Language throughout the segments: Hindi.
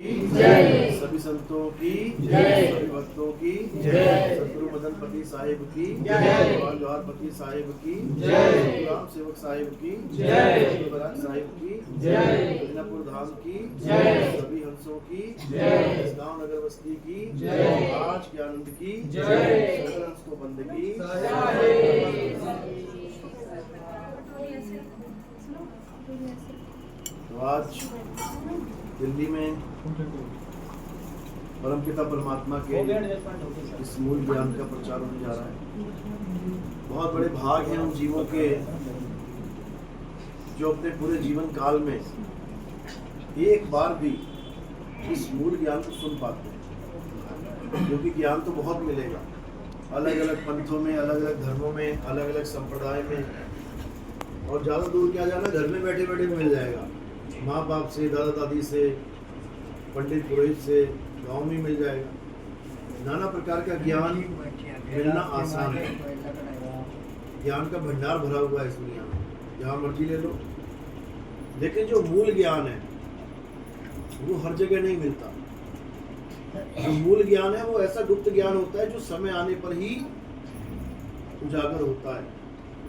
जय। सभी संतों की जय। सभी भक्तों की जय। सतगुरु मदन पति साहिब की जय। जवाहर पति साहिब की जय। राम सेवक साहिब की जय। बराक साहिब की जय। मदीनापुर धाम की जय। सभी हंसों की जय। गांव नगर बस्ती की जय। आज के आनंद की जय। सकल हंस को बंदगी तो आज दिल्ली में परमपिता परमात्मा के इस मूल ज्ञान का प्रचार होने जा रहा है। बहुत बड़े भाग हैं उन जीवों के जो अपने पूरे जीवन काल में एक बार भी इस मूल ज्ञान को सुन पाते हैं, क्योंकि ज्ञान तो बहुत मिलेगा अलग अलग पंथों में, अलग अलग धर्मों में, अलग अलग संप्रदाय में, और ज़्यादा दूर क्या जाना, घर में बैठे बैठे मिल जाएगा। माँ बाप से, दादा दादी से, पंडित पुरोहित से, गाँव में मिल जाएगा। नाना प्रकार का ज्ञान मिलना आसान है। ज्ञान का भंडार भरा हुआ है इस दुनिया में, जहाँ मर्जी ले लो। लेकिन जो मूल ज्ञान है वो हर जगह नहीं मिलता। जो मूल ज्ञान है वो ऐसा गुप्त ज्ञान होता है जो समय आने पर ही उजागर होता है।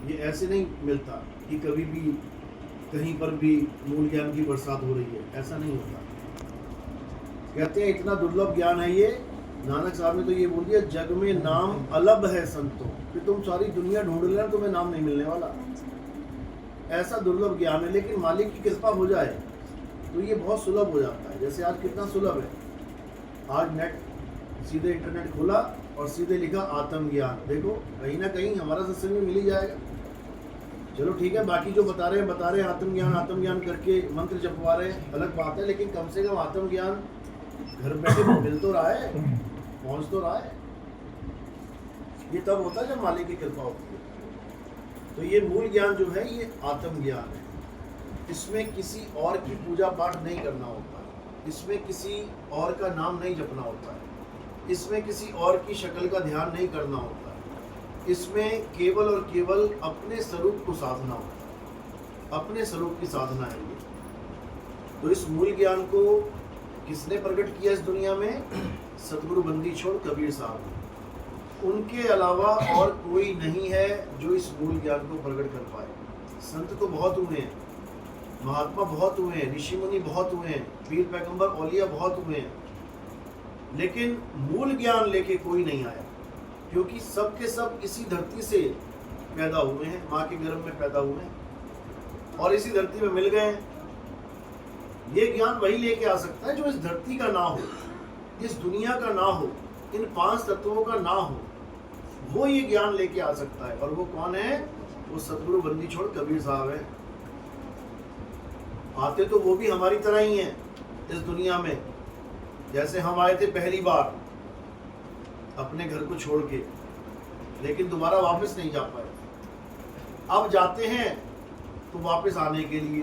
ये ऐसे नहीं मिलता कि कभी भी कहीं पर भी मूल ज्ञान की बरसात हो रही है, ऐसा नहीं होता। कहते हैं इतना दुर्लभ ज्ञान है ये। नानक साहब ने तो ये बोल दिया, जग में नाम अलग है संतों, कि तुम सारी दुनिया ढूंढ लेना तुम्हें नाम नहीं मिलने वाला। ऐसा दुर्लभ ज्ञान है। लेकिन मालिक की कृपा हो जाए तो ये बहुत सुलभ हो जाता है। जैसे आज कितना सुलभ है, आज नेट सीधे इंटरनेट खोला और सीधे लिखा आत्मज्ञान, देखो कहीं ना कहीं हमारा सत्संग में मिल ही जाएगा। चलो ठीक है, बाकी जो बता रहे हैं आत्मज्ञान करके मंत्र जपवा रहे हैं, अलग बात है। लेकिन कम से कम आत्मज्ञान घर बैठे मिल तो रहा है, पहुंच तो रहा है। ये तब होता है जब मालिक की कृपा होती है। तो ये मूल ज्ञान जो है ये आत्मज्ञान है। इसमें किसी और की पूजा पाठ नहीं करना होता है, इसमें किसी और का नाम नहीं जपना होता है, इसमें किसी और की शक्ल का ध्यान नहीं करना होता है। इसमें केवल और केवल अपने स्वरूप को साधना होता है, अपने स्वरूप की साधना है ये। तो इस मूल ज्ञान को किसने प्रकट किया इस दुनिया में? सतगुरु बंदी छोड़ कबीर साहब। उनके अलावा और कोई नहीं है जो इस मूल ज्ञान को प्रकट कर पाए। संत तो बहुत हुए हैं, महात्मा बहुत हुए हैं, ऋषि मुनि बहुत हुए हैं, पीर पैगंबर औलिया बहुत हुए हैं, लेकिन मूल ज्ञान लेके कोई नहीं आया। क्योंकि सब के सब इसी धरती से पैदा हुए हैं, माँ के गर्भ में पैदा हुए हैं और इसी धरती में मिल गए हैं। ये ज्ञान वही लेके आ सकता है जो इस धरती का ना हो, इस दुनिया का ना हो, इन 5 तत्वों का ना हो, वो ये ज्ञान लेके आ सकता है। और वो कौन है? वो सतगुरु बंदी छोड़ कबीर साहब है। आते तो वो भी हमारी तरह ही हैं इस दुनिया में, जैसे हम आए थे पहली बार अपने घर को छोड़ के, लेकिन दोबारा वापस नहीं जा पाए। अब जाते हैं तो वापस आने के लिए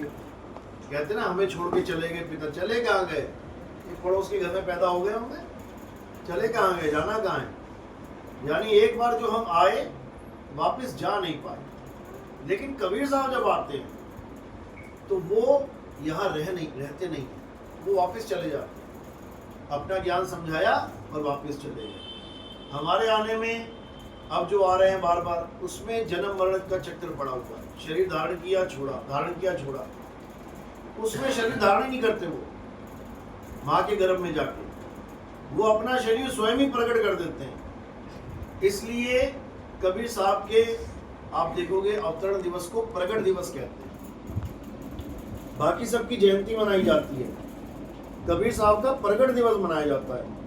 कहते ना, हमें छोड़ के चले गए पिता। चले कहाँ गए? एक पड़ोस के घर में पैदा हो गए होंगे, चले कहाँ गए, जाना कहाँ है? यानी एक बार जो हम आए वापस जा नहीं पाए। लेकिन कबीर साहब जब आते हैं तो वो यहाँ रहते नहीं, वो वापस चले जाते हैं। अपना ज्ञान समझाया और वापस चले गए। हमारे आने में अब जो आ रहे हैं बार बार, उसमें जन्म मरण का चक्कर पड़ा हुआ है। शरीर धारण किया छोड़ा, धारण किया छोड़ा, उसमें शरीर धारण ही नहीं करते। वो माँ के गर्भ में जाके वो अपना शरीर स्वयं ही प्रकट कर देते हैं। इसलिए कबीर साहब के आप देखोगे अवतरण दिवस को प्रकट दिवस कहते हैं। बाकी सबकी जयंती मनाई जाती है, कबीर साहब का प्रकट दिवस मनाया जाता है।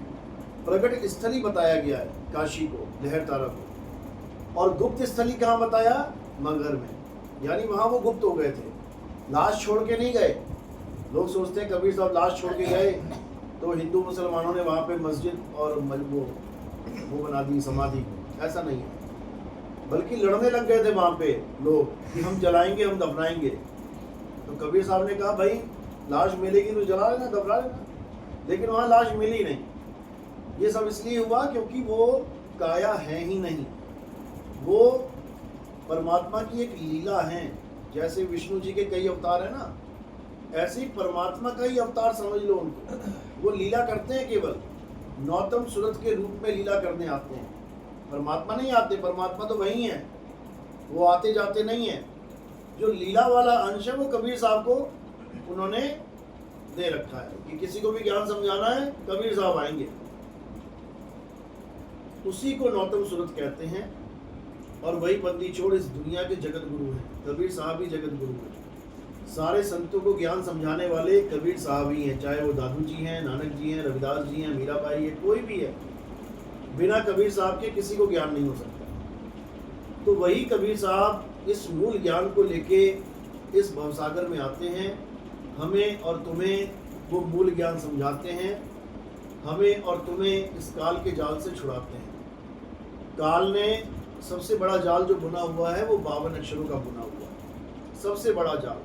प्रकट स्थली बताया गया है काशी को, लहरतारा को। और गुप्त स्थली कहाँ बताया? मगहर में, यानी वहाँ वो गुप्त हो गए थे, लाश छोड़ के नहीं गए। लोग सोचते हैं कबीर साहब लाश छोड़ के गए तो हिंदू मुसलमानों ने वहाँ पे मस्जिद और वो बना दी समाधि। ऐसा नहीं है, बल्कि लड़ने लग गए थे वहाँ पे लोग कि हम जलाएंगे, हम दफनाएंगे। तो कबीर साहब ने कहा भाई लाश मिलेगी तो जला लेना, दफना लेना। लेकिन वहाँ लाश मिली नहीं। ये सब इसलिए हुआ क्योंकि वो काया है ही नहीं, वो परमात्मा की एक लीला है। जैसे विष्णु जी के कई अवतार है ना, ऐसे ही परमात्मा का ही अवतार समझ लो उनको। वो लीला करते हैं, केवल नौतम सूरत के रूप में लीला करने आते हैं। परमात्मा नहीं आते, परमात्मा तो वही है, वो आते जाते नहीं है। जो लीला वाला अंश है वो कबीर साहब को उन्होंने दे रखा है कि किसी को भी ज्ञान समझाना है कबीर साहब आएंगे। उसी को नौतम सूरत कहते हैं। और वही बंदी छोड़ इस दुनिया के जगत गुरु हैं, कबीर साहब ही जगत गुरु हैं। सारे संतों को ज्ञान समझाने वाले कबीर साहब ही हैं, चाहे वो दादू जी हैं, नानक जी हैं, रविदास जी हैं, मीराबाई है, कोई भी है, बिना कबीर साहब के किसी को ज्ञान नहीं हो सकता। तो वही कबीर साहब इस मूल ज्ञान को लेके इस भवसागर में आते हैं, हमें और तुम्हें वो मूल ज्ञान समझाते हैं, हमें और तुम्हें इस काल के जाल से छुड़ाते हैं। काल ने सबसे बड़ा जाल जो बुना हुआ है वो 52 अक्षरों का बुना हुआ है, सबसे बड़ा जाल।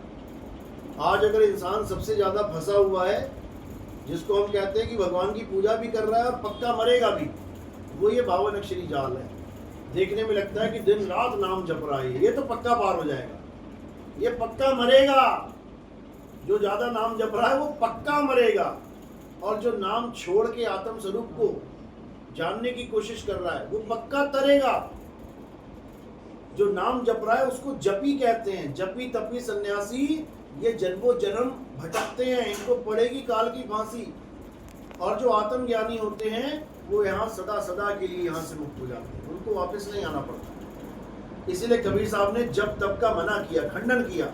आज अगर इंसान सबसे ज्यादा फंसा हुआ है, जिसको हम कहते हैं कि भगवान की पूजा भी कर रहा है और पक्का मरेगा भी, वो ये 52 अक्षरी जाल है। देखने में लगता है कि दिन रात नाम जप रहा है, ये तो पक्का पार हो जाएगा, ये पक्का मरेगा। जो ज्यादा नाम जप रहा है वो पक्का मरेगा, और जो नाम छोड़ के आत्म स्वरूप को जानने की कोशिश कर रहा है वो पक्का तरेगा। जो नाम जप रहा है उसको जपी कहते हैं, जपी तपी सन्यासी ये जन्मों जन्म भटकते हैं, इनको पड़ेगी काल की फांसी। और जो आत्मज्ञानी होते हैं वो यहाँ सदा सदा के लिए यहाँ से मुक्त हो जाते हैं, उनको वापस नहीं आना पड़ता। इसीलिए कबीर साहब ने जप तप का मना किया, खंडन किया।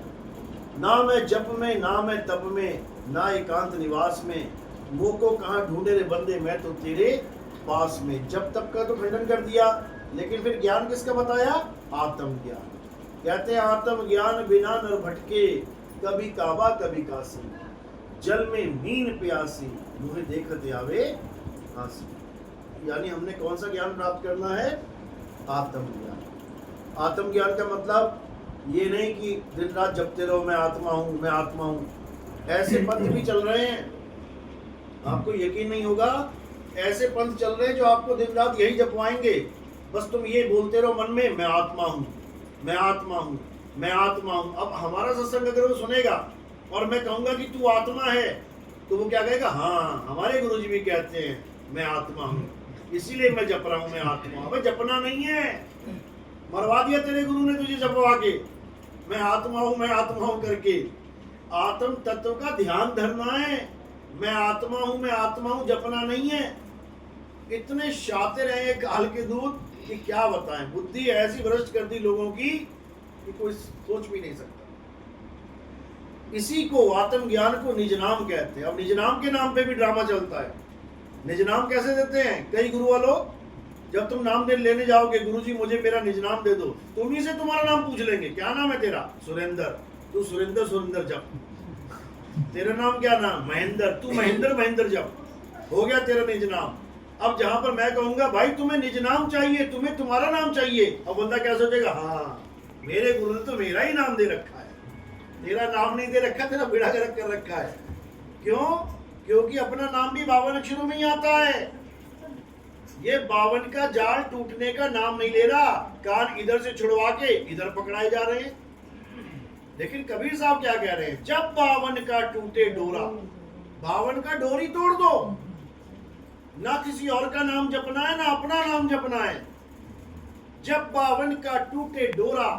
ना मैं जप में, ना मैं तप में, ना एकांत निवास में, मोह को कहाँ ढूंढे रे बंदे, मैं तो तेरे पास में। जप तप का तो खंडन कर दिया, लेकिन फिर ज्ञान किसका बताया? आत्मज्ञान। कहते हैं आत्म ज्ञान बिना नर भटके, कभी काबा कभी काशी, जल में मीन प्यासी, मुझे देखते आवे हासी। यानी हमने कौन सा ज्ञान प्राप्त करना है? आत्मज्ञान। आत्मज्ञान का मतलब ये नहीं कि दिन रात जपते रहो मैं आत्मा हूं, मैं आत्मा हूं। ऐसे पंथ भी चल रहे हैं, आपको यकीन नहीं होगा, ऐसे पंथ चल रहे हैं जो आपको दिन रात यही जपवाएंगे। बस तुम ये बोलते रहो मन में, मैं आत्मा हूं, मैं आत्मा हूं, मैं आत्मा हूं। अब हमारा सत्संग अगर वो सुनेगा और मैं कहूंगा कि तू आत्मा है, तो वो क्या कहेगा? हाँ, हमारे गुरुजी भी कहते हैं मैं आत्मा हूं, इसीलिए मैं जप रहा हूं, मैं आत्मा हूं। जपना नहीं है, मरवा दिया तेरे गुरु ने तुझे जपवा के, मैं आत्मा हूं, मैं आत्मा हूं करके। आत्म तत्व का ध्यान धरना है, मैं आत्मा हूं, मैं आत्मा हूं, जपना नहीं है। इतने शातिर हैं ये काल के दूत कि क्या बताएं। बुद्धि ऐसी भ्रष्ट कर दी लोगों की कि कोई सोच भी नहीं सकता। इसी को आत्म ज्ञान को निज नाम कहते हैं। अब निज नाम के नाम पे भी ड्रामा चलता है। निज नाम कैसे देते हैं कई गुरु वालों? जब तुम नाम लेने जाओगे, गुरुजी मुझे मेरा निज नाम दे दो, तो उन्हीं से तुम्हारा नाम पूछ लेंगे, क्या नाम है तेरा? सुरेंद्र। तू सुरेंद्र सुरेंद्र जप। तेरा नाम क्या नाम? महेंद्र। तू महेंद्र महेंद्र जप। हो गया तेरा निज नाम। अब जहां पर मैं कहूंगा भाई तुम्हें निज नाम चाहिए, तुम्हें तुम्हारा नाम चाहिए, अब बंदा क्या सोचेगा? हाँ, मेरे गुरु ने तो मेरा ही नाम दे रखा है, तेरा नाम नहीं दे रखा, तेरा बेड़ा गर्क कर रखा है। क्यों? क्योंकि अपना नाम भी 52 अक्षरों में ही आता है। ये 52 का जाल टूटने का नाम नहीं ले रहा, कान इधर से छुड़वा के इधर पकड़ाए जा रहे हैं। लेकिन कबीर साहब क्या कह रहे हैं? जब 52 का टूटे डोरा, 52 का डोरी तोड़ दो, ना किसी और का नाम जपना है, ना अपना नाम जपना है। जब 52 का टूटे डोरा,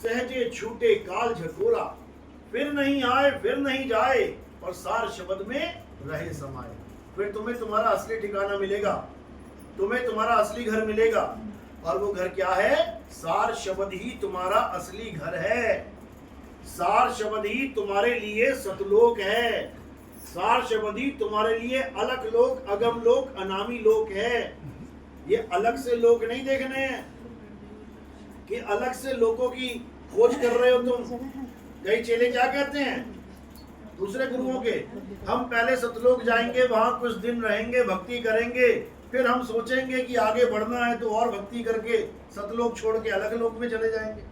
सहजे छूटे काल झकोरा, फिर नहीं आए फिर नहीं जाए, और सार शब्द में रहे समाये। फिर तुम्हें तुम्हारा असली ठिकाना मिलेगा, तुम्हें तुम्हारा असली घर मिलेगा। और वो घर क्या है? सार शब्द ही तुम्हारा असली घर है। सार शब्द ही तुम्हारे लिए सतलोक है। सार शब्द ही तुम्हारे लिए अलग लोक, अगम लोक, अनामी लोक है। ये अलग से लोक नहीं देखने हैं कि अलग से लोगों की खोज कर रहे हो तुम। कई चेले क्या कहते हैं दूसरे गुरुओं के? हम पहले सतलोक जाएंगे, वहां कुछ दिन रहेंगे, भक्ति करेंगे, फिर हम सोचेंगे कि आगे बढ़ना है तो और भक्ति करके सतलोक छोड़ के अलग लोक में चले जाएंगे,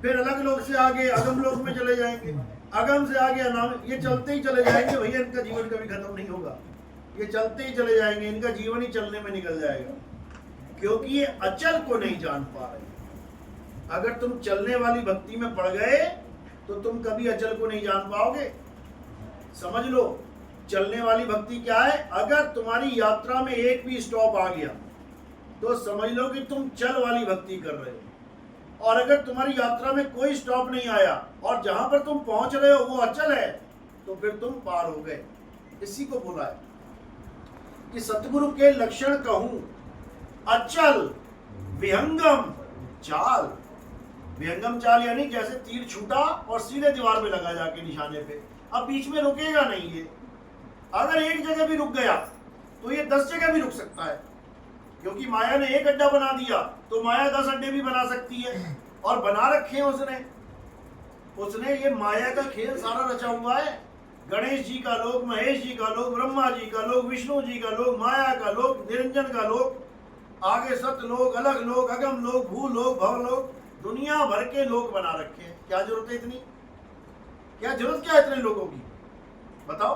फिर अलग लोक से आगे अगम लोक में चले जाएंगे, अगम से आगे अनाम। ये चलते ही चले जाएंगे भैया, इनका जीवन कभी खत्म नहीं होगा। ये चलते ही चले जाएंगे, इनका जीवन ही चलने में निकल जाएगा, क्योंकि ये अचल को नहीं जान पा रहे। अगर तुम चलने वाली भक्ति में पड़ गए तो तुम कभी अचल को नहीं जान पाओगे। समझ लो, चलने वाली भक्ति क्या है? अगर तुम्हारी यात्रा में एक भी स्टॉप आ गया तो समझ लो कि तुम चल वाली भक्ति कर रहे हो, और अगर तुम्हारी यात्रा में कोई स्टॉप नहीं आया और जहां पर तुम पहुंच रहे हो वो अचल है, तो फिर तुम पार हो गए। इसी को बोला है कि सतगुरु के लक्षण कहूं अचल विहंगम चाल। विहंगम चाल यानी जैसे तीर छूटा और सीधे दीवार में लगा जाके निशाने पे, अब बीच में रुकेगा नहीं ये। अगर एक जगह भी रुक गया तो ये 10 जगह भी रुक सकता है, क्योंकि माया ने एक अड्डा बना दिया तो माया 10 अड्डे भी बना सकती है, और बना रखे हैं उसने ये माया का खेल सारा रचा हुआ है। गणेश जी का लोक, महेश जी का लोक, ब्रह्मा जी का लोक, विष्णु जी का लोक, माया का लोक, निरंजन का लोक, आगे सत लोक, अलग लोक, अगम लोक, भू लोक, भव लोक, दुनिया भर के लोक बना रखे हैं। क्या जरूरत है इतनी? क्या जरूरत क्या है इतने लोगों की? बताओ।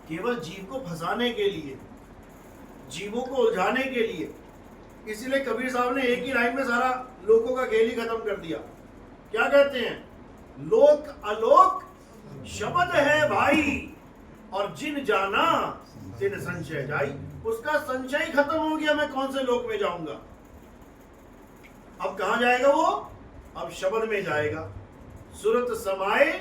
केवल जीव को फंसाने के लिए, जीवों को उलझाने के लिए। इसीलिए कबीर साहब ने एक ही लाइन में सारा लोकों का खेल ही खत्म कर दिया। क्या कहते हैं? लोक अलोक शब्द है भाई, और जिन जाना तिन संशय जाई। उसका संशय ही खत्म हो गया, मैं कौन से लोक में जाऊंगा। अब कहां जाएगा वो? अब शब्द में जाएगा। सुरत समाए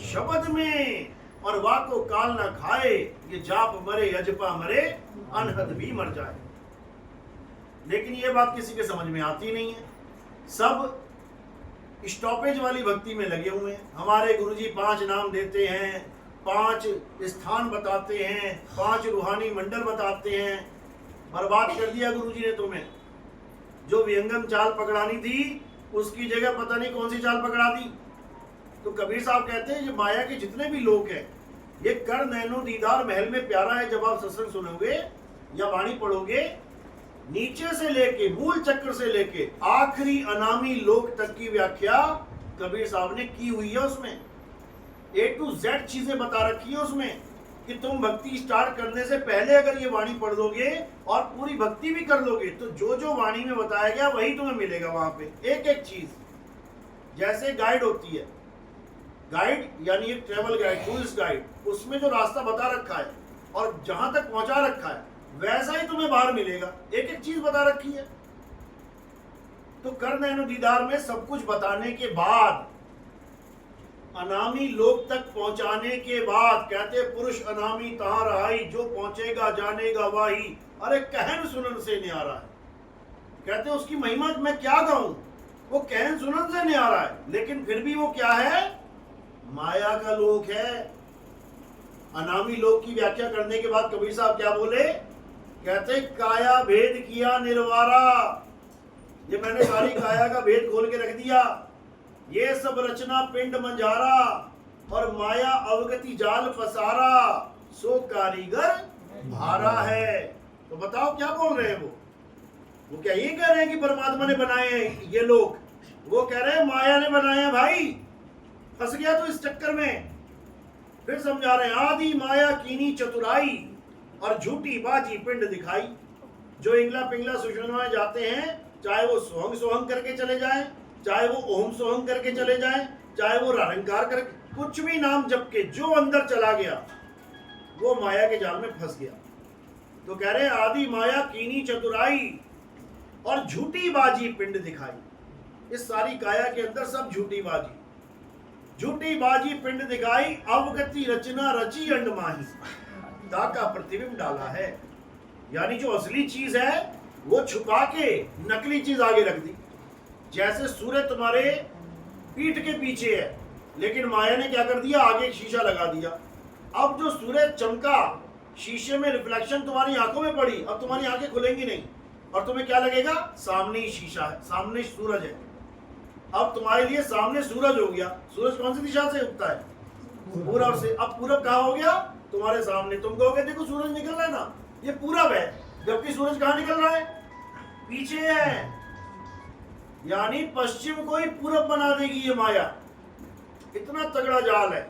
शब्द में, और वाको काल न खाए, ये जाप मरे यजपा मरे, अनहद भी मर जाए। लेकिन ये बात किसी के समझ में आती नहीं है। सब स्टॉपेज वाली भक्ति में लगे हुए हैं। हमारे गुरुजी 5 नाम देते हैं, 5 स्थान बताते हैं, 5 रूहानी मंडल बताते हैं। बर्बाद कर दिया गुरुजी ने तुम्हें। जो विहंगम चाल पकड़ानी थी उसकी जगह पता नहीं कौन सी चाल पकड़ा दी। तो कबीर साहब कहते हैं, ये माया के जितने भी लोग हैं, ये कर नैनो दीदार महल में प्यारा है। जब आप सत्संग सुनोगे या वाणी पढ़ोगे, नीचे से लेके मूल चक्र से लेके आखिरी अनामी लोक तक की व्याख्या कबीर साहब ने की हुई है। उसमें A to Z चीजें बता रखी है उसमें, कि तुम भक्ति स्टार्ट करने से पहले अगर ये वाणी पढ़ दोगे और पूरी भक्ति भी कर लोगे, तो जो जो वाणी में बताया गया वही तुम्हें मिलेगा वहां पे, एक एक चीज। जैसे गाइड होती है, गाइड यानी एक ट्रेवल गाइड, टूरिस्ट गाइड, उसमें जो रास्ता बता रखा है और जहां तक पहुंचा रखा है वैसा ही तुम्हें बाहर मिलेगा, एक एक चीज बता रखी है। तो कर नैनो दीदार में सब कुछ बताने के बाद, अनामी लोक तक पहुंचाने के बाद कहते पुरुष अनामी तहां रहाई, जो पहुंचेगा जानेगा वाही। अरे कहन सुनन से न्यारा है। कहते उसकी महिमा मैं क्या कहूं, वो कहन सुनन से न्यारा है, लेकिन फिर भी वो क्या है? माया का लोक है। अनामी लोक की व्याख्या करने के बाद कबीर साहब क्या बोले? कहते काया भेद किया निर्वारा। ये मैंने सारी काया का भेद खोल के रख दिया। ये सब रचना पिंड मंझारा, और माया अवगति जाल फसारा, सो कारीगर भारा है। तो बताओ क्या बोल रहे हैं वो क्या ये कह रहे हैं कि परमात्मा ने बनाए हैं ये लोग? वो कह रहे हैं माया ने बनाए हैं भाई। फंस गया तो इस चक्कर में। फिर समझा रहे हैं, आदि माया कीनी चतुराई, और झूठी बाजी पिंड दिखाई। जो इंगला पिंगला सुषमाएं जाते हैं, चाहे वो सोहंग सोहंग करके चले जाएं, चाहे वो ओम सोहंग करके चले जाएं, चाहे वो रंकार करके, कुछ भी नाम जप के जो अंदर चला गया वो माया के जाल में फंस गया। तो कह रहे हैं आदि माया कीनी चतुराई और झूठी बाजी पिंड दिखाई। इस सारी काया के अंदर सब झूठी बाजी, झूठी बाजी पिंड दिखाई, अवगति रचना रची अंड माही, ताका प्रतिबिंब डाला है। यानी जो असली चीज है वो छुपा के नकली चीज आगे रख दी। जैसे सूर्य तुम्हारे पीठ के पीछे है, लेकिन माया ने क्या कर दिया? आगे एक शीशा लगा दिया। अब जो सूर्य चमका, शीशे में रिफ्लेक्शन तुम्हारी आंखों में पड़ी, अब तुम्हारी आंखें खुलेंगी नहीं, और तुम्हें क्या लगेगा? सामने ही शीशा है, सामने सूरज है। अब तुम्हारे लिए सामने सूरज हो गया। सूरज कौन सी दिशा से उगता है? पूरब से। अब पूरब कहाँ हो गया? तुम्हारे सामने। तुम कहोगे देखो सूरज निकल रहा है ना, ये पूरब है, जबकि सूरज कहाँ निकल रहा है? पीछे है। यानी पश्चिम को ही पूरब बना देगी ये माया, इतना तगड़ा जाल है।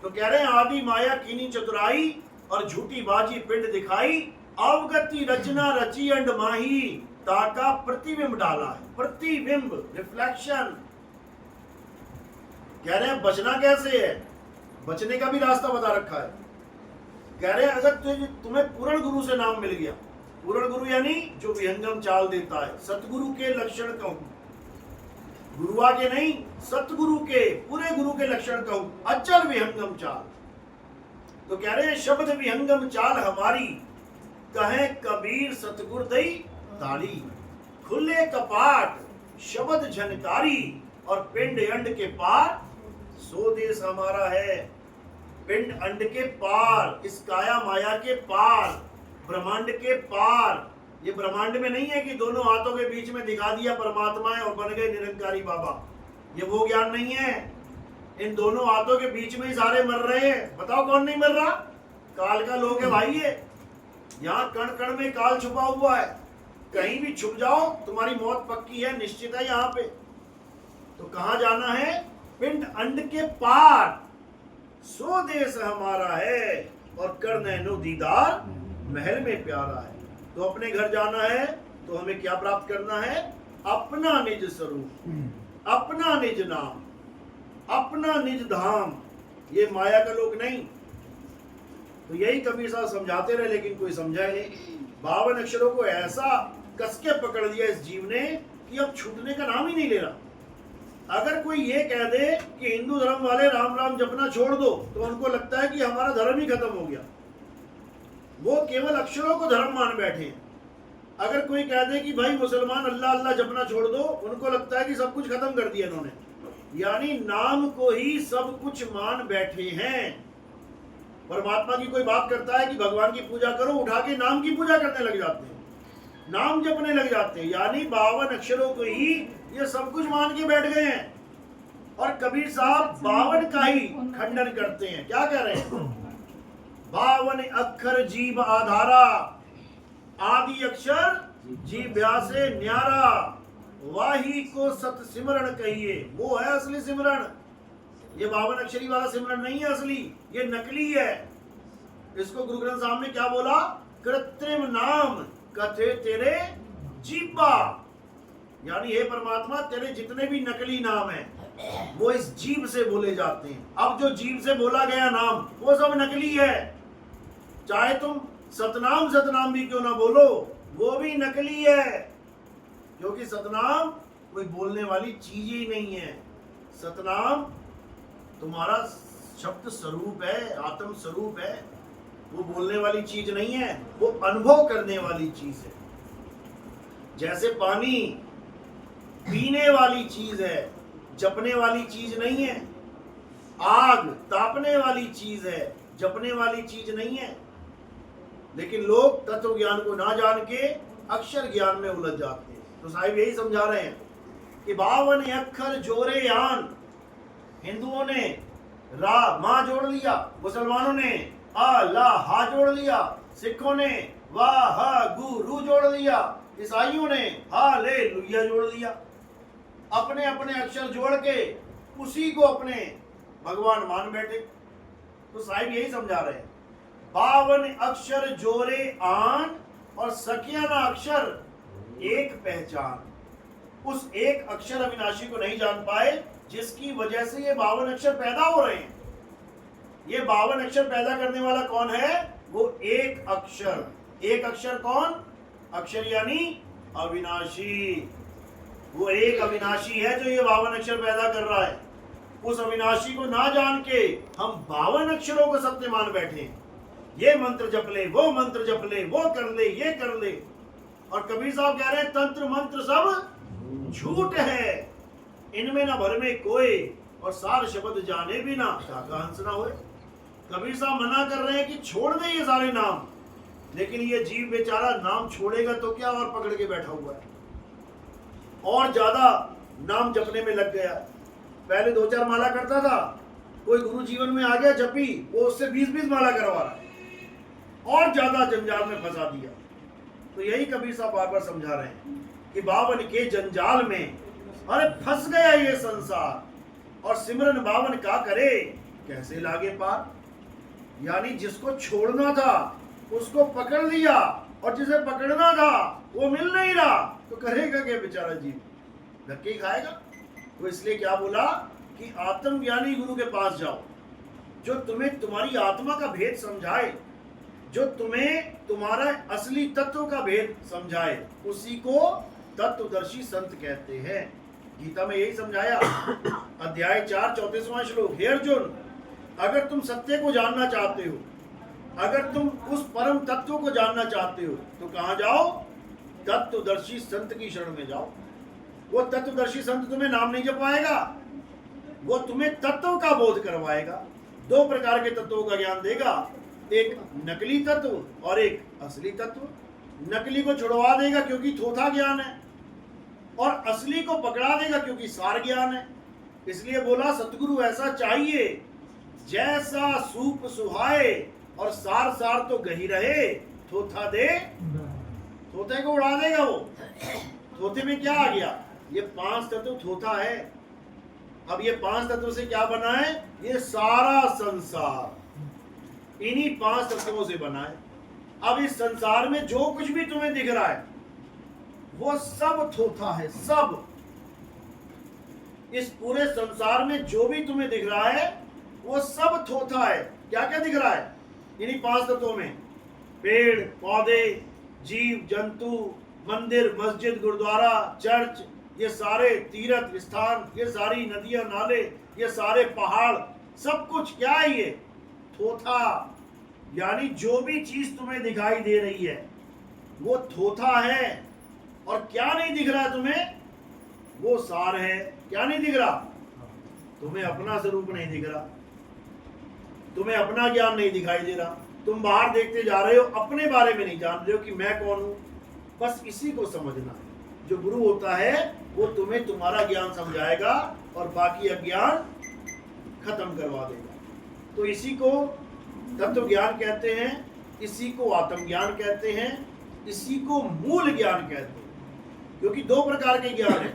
तो कह रहे हैं आदि माया कीनी चतुराई और झूठी बाजी पिंड दिखाई, अवगति रचना रची अंड माही, ताका प्रतिबिंब डाला है। प्रतिबिंब, रिफ्लेक्शन। कह रहे हैं बचना कैसे है? बचने का भी रास्ता बता रखा है। कह रहे हैं अगर तुम्हें पूर्ण गुरु से नाम मिल गया, पूर्ण गुरु यानी जो विहंगम चाल देता है, सतगुरु के लक्षण कहूं, गुरुआ के नहीं, सतगुरु के, पूरे गुरु के लक्षण कहूं, अचल विहंगम चाल। तो कह रहे हैं शब्द विहंगम चाल हमारी, कहे कबीर सतगुर दई ताली, खुले कपाट शब्द झनकारी, और पिंड अंड के पार सो देश हमारा है। पिंड अंड के पार, इस काया माया के पार, ब्रह्मांड के पार। ये ब्रह्मांड में नहीं है कि दोनों हाथों के बीच में दिखा दिया परमात्मा है और बन गए निरंकारी बाबा, ये वो ज्ञान नहीं है। इन दोनों हाथों के बीच में ही सारे मर रहे हैं। बताओ कौन नहीं मर रहा? काल का लोग है भाई। ये यहाँ कण कण में काल छुपा हुआ है, कहीं भी छुप जाओ तुम्हारी मौत पक्की है, निश्चित है यहाँ पे। तो कहाँ जाना है? पिंड अंड के पार सो देश हमारा है, और कर नैनो दीदार महल में प्यारा है। तो अपने घर जाना है तो हमें क्या प्राप्त करना है? अपना निज स्वरूप, अपना निज नाम, अपना निज धाम, ये माया का लोग नहीं। तो यही कबीर साहब समझाते रहे, लेकिन कोई समझा नहीं। 52 अक्षरों को ऐसा कस के पकड़ लिया इस जीव ने कि अब छूटने का नाम ही नहीं ले रहा। अगर कोई ये कह दे कि हिंदू धर्म वाले राम राम जपना छोड़ दो, तो उनको लगता है कि हमारा धर्म ही खत्म हो गया। वो केवल अक्षरों को धर्म मान बैठे हैं। अगर कोई कह दे कि भाई मुसलमान अल्लाह अल्लाह जपना छोड़ दो, उनको लगता है कि सब कुछ खत्म कर दिया इन्होंने। यानी नाम को ही सब कुछ मान बैठे हैं। परमात्मा की कोई बात करता है कि भगवान की पूजा करो, उठा के नाम की पूजा करने लग जाते हैं, नाम जपने लग जाते हैं। यानी 52 अक्षरों को ही ये सब कुछ मान के बैठ गए हैं। और कबीर साहब 52 का ही खंडन करते हैं। क्या कह रहे हैं? 52 अक्षर जीव आधारा, आदि अक्षर जीव्या से न्यारा, वाही को सत सिमरण कहिए। वो है असली सिमरण। ये 52 अक्षरी वाला सिमरण नहीं है असली, ये नकली है। इसको गुरु ग्रंथ साहब ने क्या बोला? कृत्रिम नाम कथे तेरे जीवा। यानी हे परमात्मा, तेरे जितने भी नकली नाम हैं वो इस जीव से बोले जाते हैं। अब जो जीव से बोला गया नाम वो सब नकली है। चाहे तुम सतनाम सतनाम भी क्यों ना बोलो, वो भी नकली है, क्योंकि सतनाम कोई बोलने वाली चीज ही नहीं है। सतनाम तुम्हारा शब्द स्वरूप है, आत्म स्वरूप है। वो बोलने वाली चीज नहीं है, वो अनुभव करने वाली चीज है। जैसे पानी पीने वाली चीज है, जपने वाली चीज नहीं है। आग तापने वाली चीज है, जपने वाली चीज नहीं है। लेकिन लोग तत्व ज्ञान को ना जान के अक्षर ज्ञान में उलझ जाते हैं। तो साहिब यही समझा रहे हैं कि 52 अक्षर जोरे यान। हिंदुओं ने रा मा जोड़ लिया, मुसलमानों ने आ ला हा जोड़ लिया, सिखों ने वाह हा गु रू जोड़ लिया, ईसाइयों ने हा ले लुया जोड़ लिया। अपने अपने अक्षर जोड़ के उसी को अपने भगवान मान बैठे। तो साहिब यही समझा रहे हैं, 52 अक्षर जोरे आन, और सकियाना अक्षर एक पहचान। उस एक अक्षर अविनाशी को नहीं जान पाए, जिसकी वजह से ये 52 अक्षर पैदा हो रहे हैं। ये 52 अक्षर पैदा करने वाला कौन है? वो एक अक्षर। एक अक्षर कौन? अक्षर यानी अविनाशी। वो एक अविनाशी है जो ये 52 अक्षर पैदा कर रहा है। उस अविनाशी को ना जान के हम 52 अक्षरों को सत्य मान बैठे हैं। ये मंत्र जप ले, वो मंत्र जप ले, वो कर ले, ये कर ले। और कबीर साहब कह रहे हैं तंत्र मंत्र सब झूठ है, इनमें न भर में कोई, और सार शब्द जाने बिना शाखा हंस ना होए। कबीर साहब मना कर रहे हैं कि छोड़ दे ये सारे नाम, लेकिन ये जीव बेचारा नाम छोड़ेगा तो क्या, और पकड़ के बैठा हुआ है, और ज्यादा नाम जपने में लग गया। पहले 2-4 माला करता था, कोई गुरु जीवन में आ गया जपी, वो उससे 20-20 माला करवा रहा है, और ज्यादा जंजाल में फंसा दिया। तो यही कबीर साहब बार बार समझा रहे हैं कि 52 के जंजाल में अरे फंस गया ये संसार, और सिमरन 52 का करे कैसे लागे पार। यानी जिसको छोड़ना था उसको पकड़ लिया, और जिसे पकड़ना था वो मिल नहीं रहा, तो करेगा क्या बेचारा जीव? धक्के खाएगा। तो इसलिए क्या बोला कि आत्मज्ञानी गुरु के पास जाओ, जो तुम्हें तुम्हारी आत्मा का भेद समझाए, जो तुम्हें तुम्हारा असली तत्व का भेद समझाए, उसी को तत्वदर्शी संत कहते हैं। गीता में यही समझाया, अध्याय 4 34वां श्लोक, हे अर्जुन, अगर तुम सत्य को जानना चाहते हो, अगर तुम उस परम तत्व को जानना चाहते हो, तो कहां जाओ? तत्वदर्शी संत की शरण में जाओ। वो तत्वदर्शी संत तुम्हें नाम नहीं जपवाएगा, वो तुम्हें तत्व का बोध करवाएगा। दो प्रकार के तत्वों का ज्ञान देगा, एक नकली तत्व और एक असली तत्व। नकली को छुड़वा देगा क्योंकि थोथा ज्ञान है, और असली को पकड़ा देगा क्योंकि सार ज्ञान है। इसलिए बोला सतगुरु ऐसा चाहिए, जैसा सूप सुहाए और सार सार तो गही रहे, थोथा दे थोथे को उड़ा देगा वो। थोथे में क्या आ गया? ये 5 तत्व थोथा है। अब ये 5 तत्वों से क्या बना है? ये सारा संसार इन्हीं 5 तत्वों से बना है। अब इस संसार में जो कुछ भी तुम्हें दिख रहा है वो सब थोथा है, सब। इस पूरे संसार में जो भी तुम्हें दिख रहा है वो सब थोथा है। क्या क्या दिख रहा है इन्हीं 5 तत्वों में? पेड़ पौधे, जीव जंतु, मंदिर मस्जिद गुरुद्वारा चर्च, ये सारे तीर्थ स्थान, ये सारी नदियां नाले, ये सारे पहाड़, सब कुछ क्या है? ये थोथा। यानी जो भी चीज तुम्हें दिखाई दे रही है वो थोथा है। और क्या नहीं दिख रहा है तुम्हें? वो सार है। क्या नहीं दिख रहा? तुम्हें अपना स्वरूप नहीं दिख रहा, तुम्हें अपना ज्ञान नहीं दिखाई दे रहा। तुम बाहर देखते जा रहे हो, अपने बारे में नहीं जान रहे हो कि मैं कौन हूं। बस इसी को समझना है। जो गुरु होता है वो तुम्हें तुम्हारा ज्ञान समझाएगा और बाकी अज्ञान खत्म करवा देगा। तो इसी को तत्व ज्ञान कहते हैं, इसी को आत्मज्ञान कहते हैं, इसी को मूल ज्ञान कहते हैं। क्योंकि 2 प्रकार के ज्ञान है,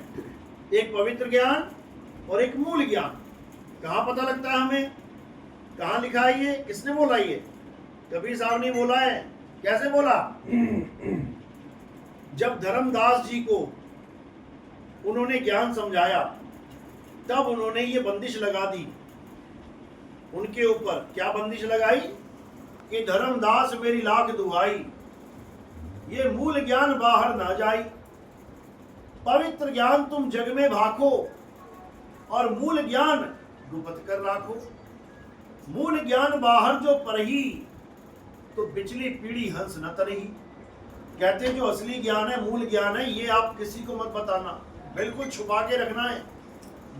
एक पवित्र ज्ञान और एक मूल ज्ञान। कहां पता लगता है हमें? कहां लिखा है ये? किसने बोला ये? कबीर साहब ने बोला है। कैसे बोला? जब धर्मदास जी को उन्होंने ज्ञान समझाया तब उन्होंने ये बंदिश लगा दी उनके ऊपर। क्या बंदिश लगाई? कि धर्मदास मेरी लाख दुहाई, ये मूल ज्ञान बाहर ना जाई। पवित्र ज्ञान तुम जग में भाखो और मूल ज्ञान गुप्त कर राखो। मूल ज्ञान बाहर जो परही, तो पिछली पीढ़ी हंस न तरही। कहते हैं जो असली ज्ञान है, मूल ज्ञान है, ये आप किसी को मत बताना, बिल्कुल छुपा के रखना है।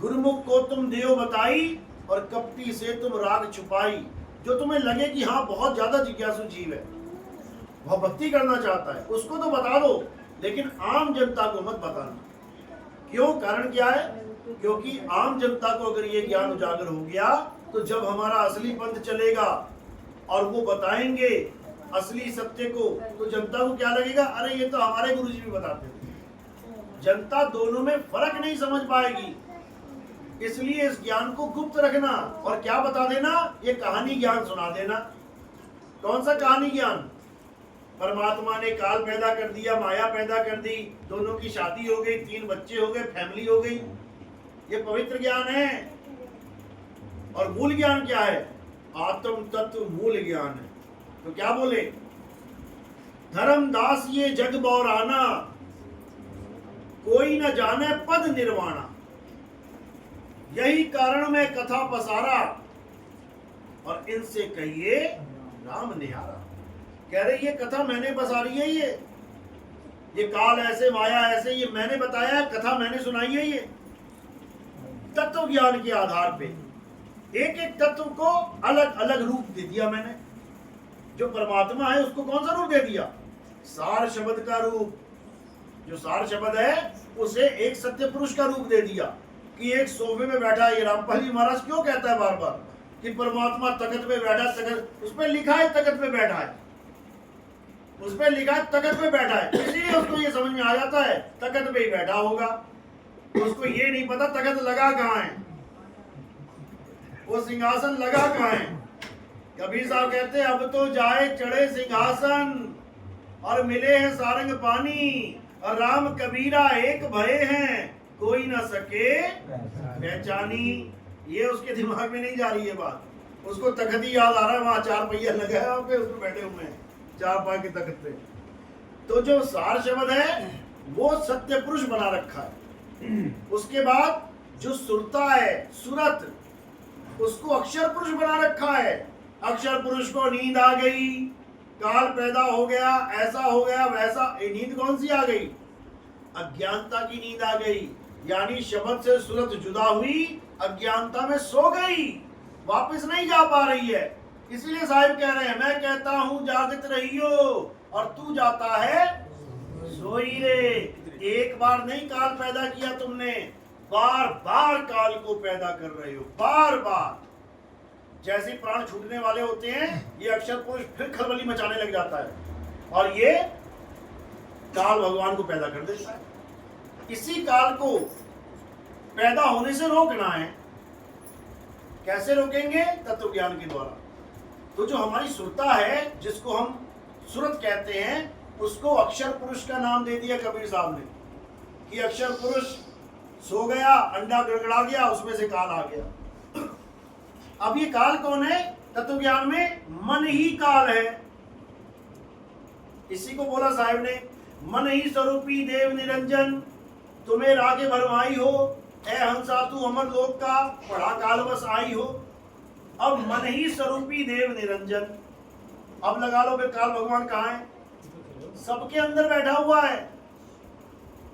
गुरुमुख को तुम देव बताई और कपटी से तुम राग छुपाई। जो तुम्हें लगे कि हाँ बहुत ज्यादा जिज्ञासु जीव है, वह भक्ति करना चाहता है, उसको तो बता दो, लेकिन आम जनता को मत बताना। क्यों? कारण क्या है? क्योंकि आम जनता को अगर ये ज्ञान उजागर हो गया तो जब हमारा असली पंथ चलेगा और वो बताएंगे असली सत्य को, तो जनता को क्या लगेगा? अरे ये तो हमारे गुरुजी भी बताते थे। जनता दोनों में फर्क नहीं समझ पाएगी। इसलिए इस ज्ञान को गुप्त रखना और क्या बता देना? ये कहानी ज्ञान सुना देना। कौन सा कहानी ज्ञान? परमात्मा ने काल पैदा कर दिया, माया पैदा कर दी, दोनों की शादी हो गई, 3 बच्चे हो गए, फैमिली हो गई। ये पवित्र ज्ञान है। और मूल ज्ञान क्या है? आत्म तत्व मूल ज्ञान है। तो क्या बोले? धर्मदास ये जग बौराना, कोई न जाने पद निर्वाणा। यही कारण मैं कथा पसारा और इनसे कहिए राम निहारा। कह रहे ये कथा मैंने पसारी है, ये काल ऐसे माया ऐसे, ये मैंने बताया, कथा मैंने सुनाई है। ये तत्व ज्ञान के आधार पे एक एक तत्व को अलग अलग रूप दे दिया मैंने। जो परमात्मा है उसको कौन सा रूप दे दिया? सार शब्द का रूप। जो सार शब्द है उसे एक सत्य पुरुष का रूप दे दिया कि एक सोफे में बैठा है। ये रामपाल जी महाराज क्यों कहता है बार बार कि परमात्मा तख्त पे बैठा, तख्त उस पर लिखा है तख्त पे बैठा है, उस पर लिखा है तख्त पे बैठा है, इसलिए उसको ये समझ में आ जाता है तख्त पे ही बैठा होगा। उसको ये नहीं पता तख्त लगा कहाँ है, वो सिंहासन लगा कहाँ है। कबीर साहब कहते हैं अब तो जाए चढ़े सिंहासन और मिले हैं सारंग पानी, और राम कबीरा एक भय हैं कोई ना सके पहचानी। ये उसके दिमाग में नहीं जा रही है बात। उसको तखत ही याद आ रहा है, वहां 4 पहिया लगा है, वहां पे उसमें बैठे हुए हैं 4 पाए के तखत पे। तो जो सार शब्द है वो सत्य पुरुष बना रखा है। उसके बाद जो सुरता है, सुरत, उसको अक्षर पुरुष बना रखा है। अक्षर पुरुष को नींद आ गई, काल पैदा हो गया, ऐसा हो गया वैसा। ये नींद कौन सी आ गई? अज्ञानता की नींद आ गई, यानी शब्द से सूरत जुदा हुई, अज्ञानता में सो गई, वापस नहीं जा पा रही है। इसीलिए साहिब कह रहे हैं, मैं कहता हूं जागत रहियो और तू जाता है सोई रे। एक बार नहीं काल पैदा किया तुमने, बार बार काल को पैदा कर रहे हो, बार बार। जैसे प्राण छूटने वाले होते हैं, ये अक्षर पुरुष फिर खलबली मचाने लग जाता है और ये काल भगवान को पैदा कर देता है। इसी काल को पैदा होने से रोकना है। कैसे रोकेंगे? तत्व ज्ञान के द्वारा। तो जो हमारी सुरता है, जिसको हम सुरत कहते हैं, उसको अक्षर पुरुष का नाम दे दिया कबीर साहब ने कि अक्षर पुरुष सो गया, अंडा गड़गड़ा गया, उसमें से काल आ गया। अब ये काल कौन है? तत्व ज्ञान में मन ही काल है। इसी को बोला साहिब ने, मन ही स्वरूपी देव निरंजन, तुम्हें रागे भरमाई हो, ए हंसा तू अमर लोक का, पढ़ा काल बस आई हो। अब मन ही स्वरूपी देव निरंजन, अब लगा लो फिर काल भगवान कहाँ है? सबके अंदर बैठा हुआ है,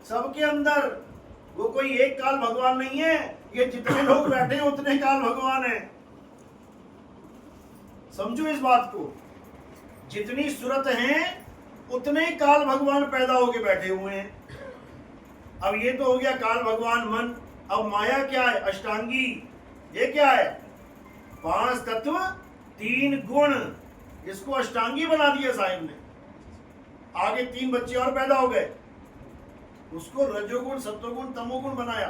सबके अंदर। वो कोई एक काल भगवान नहीं है, ये जितने लोग बैठे हैं उतने काल भगवान है। समझो इस बात को, जितनी सूरत है उतने ही काल भगवान पैदा होके बैठे हुए हैं। अब ये तो हो गया काल भगवान मन। अब माया क्या है? अष्टांगी। ये क्या है? 5 तत्व 3 गुण, इसको अष्टांगी बना दिया साहिब ने। आगे 3 बच्चे और पैदा हो गए, उसको रजोगुण सत्वगुण तमोगुण बनाया।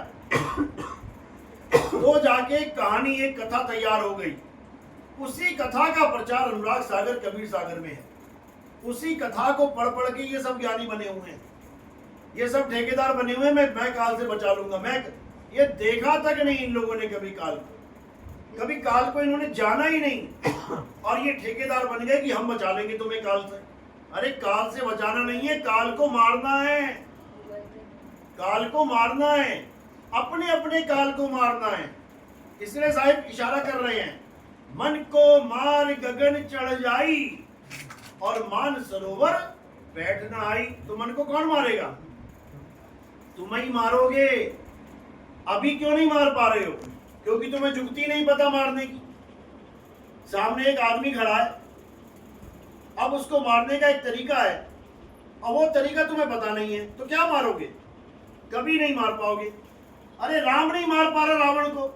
तो जाके कहानी, एक कथा तैयार हो गई। उसी कथा का प्रचार अनुराग सागर कबीर सागर में है। उसी कथा को पढ़ पढ़ के ये सब ज्ञानी बने हुए हैं, ये सब ठेकेदार बने हुए हैं। मैं काल से बचा लूंगा। मैं ये देखा तक नहीं इन लोगों ने कभी काल को, कभी काल को इन्होंने जाना ही नहीं, और ये ठेकेदार बन गए कि हम बचा लेंगे तुम्हें काल से। अरे काल से बचाना नहीं है, काल को मारना है। काल को मारना है, अपने अपने काल को मारना है। इसलिए साहिब इशारा कर रहे हैं, मन को मार गगन चढ़ जाई और मान सरोवर बैठ न आई। तो मन को कौन मारेगा? तुम ही मारोगे। अभी क्यों नहीं मार पा रहे हो? क्योंकि तुम्हें जुगती नहीं पता मारने की। सामने एक आदमी खड़ा है, अब उसको मारने का एक तरीका है, और वो तरीका तुम्हें पता नहीं है, तो क्या मारोगे? कभी नहीं मार पाओगे। अरे राम नहीं मार पा रहा रावण को,